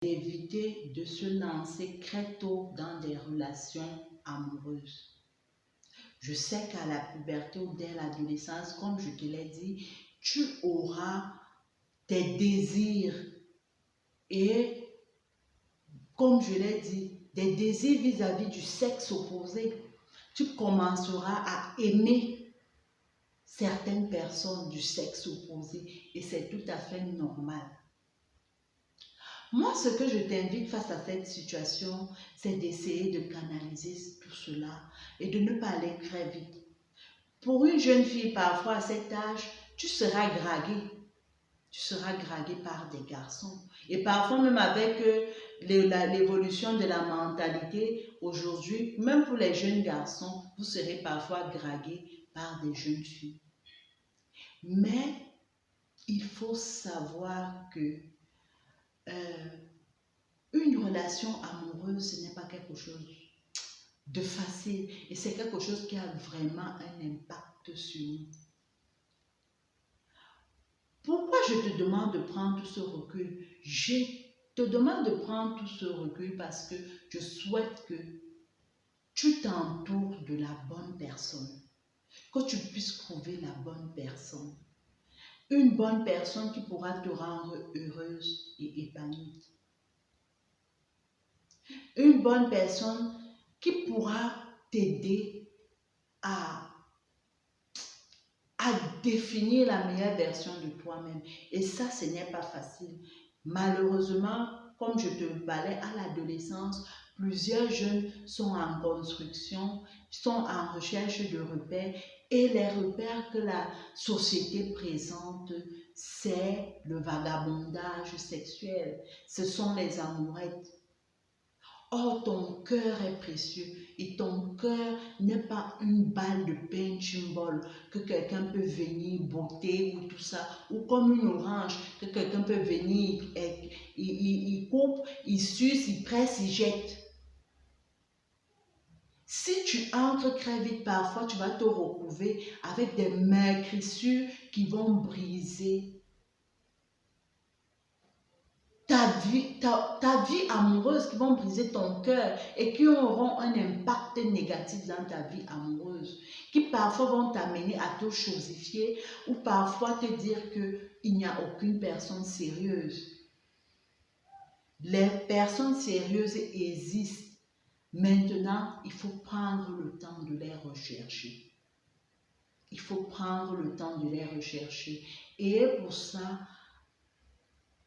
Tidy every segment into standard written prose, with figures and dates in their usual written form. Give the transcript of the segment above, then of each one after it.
d'éviter de se lancer très tôt dans des relations amoureuses. Je sais qu'à la puberté ou dès l'adolescence, comme je te l'ai dit, tu auras des désirs et, comme je l'ai dit, des désirs vis-à-vis du sexe opposé. Tu commenceras à aimer certaines personnes du sexe opposé et c'est tout à fait normal. Moi, ce que je t'invite face à cette situation, c'est d'essayer de canaliser tout cela et de ne pas aller très vite. Pour une jeune fille, parfois à cet âge, tu seras draguée. Tu seras draguée par des garçons. Et parfois, même avec l'évolution de la mentalité aujourd'hui, même pour les jeunes garçons, vous serez parfois dragués par des jeunes filles. Mais il faut savoir que une relation amoureuse, ce n'est pas quelque chose de facile et c'est quelque chose qui a vraiment un impact sur nous. Pourquoi je te demande de prendre tout ce recul? Je te demande de prendre tout ce recul parce que je souhaite que tu t'entoures de la bonne personne, que tu puisses trouver la bonne personne. Une bonne personne qui pourra te rendre heureuse et épanouie. Une bonne personne qui pourra t'aider à définir la meilleure version de toi-même. Et ça, ce n'est pas facile. Malheureusement, comme je te parlais à l'adolescence, plusieurs jeunes sont en construction, sont en recherche de repères et les repères que la société présente, c'est le vagabondage sexuel. Ce sont les amourettes. Or, ton cœur est précieux et ton cœur n'est pas une balle de punching ball que quelqu'un peut venir botter ou tout ça, ou comme une orange que quelqu'un peut venir, il coupe, il suce, il presse, il jette. Si tu entres très vite, parfois tu vas te retrouver avec des meurtrissures qui vont briser ta vie amoureuse, qui vont briser ton cœur et qui auront un impact négatif dans ta vie amoureuse, qui parfois vont t'amener à te chosifier ou parfois te dire qu'il n'y a aucune personne sérieuse. Les personnes sérieuses existent. Maintenant, il faut prendre le temps de les rechercher. Il faut prendre le temps de les rechercher. Et pour ça,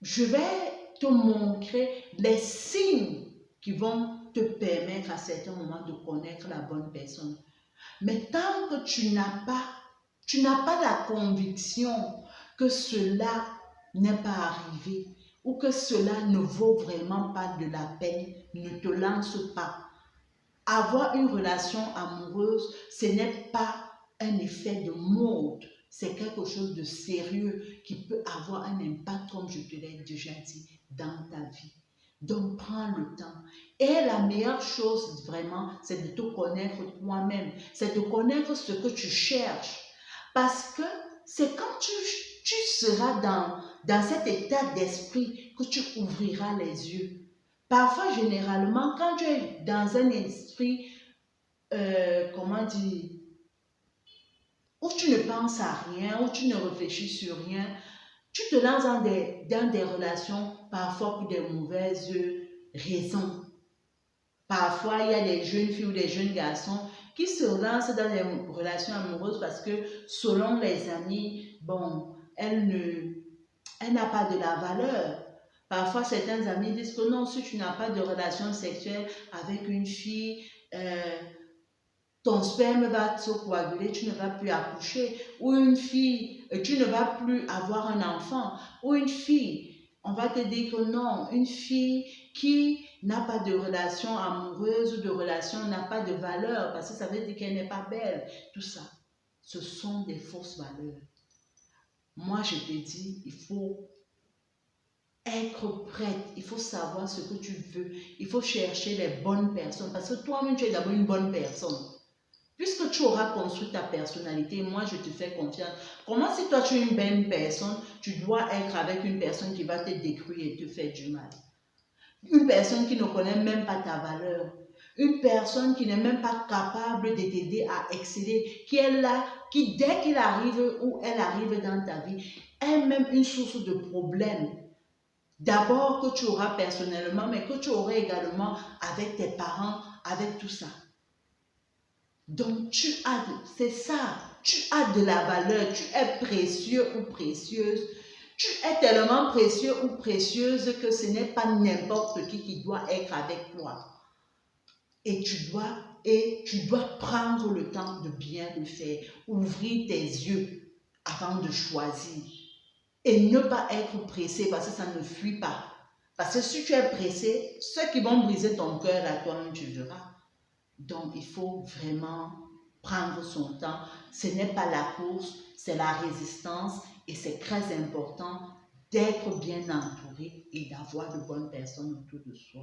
je vais te montrer les signes qui vont te permettre à certains moments de connaître la bonne personne. Mais tant que tu n'as pas la conviction que cela n'est pas arrivé ou que cela ne vaut vraiment pas de la peine, ne te lance pas. Avoir une relation amoureuse, ce n'est pas un effet de mode. C'est quelque chose de sérieux qui peut avoir un impact, comme je te l'ai déjà dit, dans ta vie. Donc, prends le temps. Et la meilleure chose, vraiment, c'est de te connaître toi-même. C'est de connaître ce que tu cherches. Parce que c'est quand tu seras dans cet état d'esprit que tu ouvriras les yeux. Parfois, généralement, quand tu es dans un esprit, comment dire, où tu ne penses à rien, où tu ne réfléchis sur rien, tu te lances dans des relations parfois pour des mauvaises raisons. Parfois, il y a des jeunes filles ou des jeunes garçons qui se lancent dans des relations amoureuses parce que selon les amis, bon, elle n'a pas de la valeur. Parfois, certains amis disent que non, si tu n'as pas de relation sexuelle avec une fille, ton sperme va se coaguler, tu ne vas plus accoucher. Ou une fille, tu ne vas plus avoir un enfant. Ou une fille, on va te dire que non, une fille qui n'a pas de relation amoureuse ou de relation n'a pas de valeur parce que ça veut dire qu'elle n'est pas belle. Tout ça, ce sont des fausses valeurs. Moi, je te dis, il faut être prête, il faut savoir ce que tu veux, il faut chercher les bonnes personnes parce que toi-même, tu es d'abord une bonne personne. Puisque tu auras construit ta personnalité, moi je te fais confiance. Comment si toi tu es une bonne personne, tu dois être avec une personne qui va te détruire et te faire du mal? une personne qui ne connaît même pas ta valeur, une personne qui n'est même pas capable de t'aider à exceller, qui est là, qui dès qu'il arrive ou elle arrive dans ta vie, est même une source de problème. D'abord que tu auras personnellement, mais que tu auras également avec tes parents, avec tout ça. Donc c'est ça, tu as de la valeur, tu es précieux ou précieuse. Tu es tellement précieux ou précieuse que ce n'est pas n'importe qui doit être avec toi. Et tu dois prendre le temps de bien le faire, ouvrir tes yeux avant de choisir. Et ne pas être pressé parce que ça ne fuit pas. Parce que si tu es pressé, ceux qui vont briser ton cœur à toi-même, tu verras. Donc, il faut vraiment prendre son temps. Ce n'est pas la course, c'est la résistance et c'est très important d'être bien entouré et d'avoir de bonnes personnes autour de soi.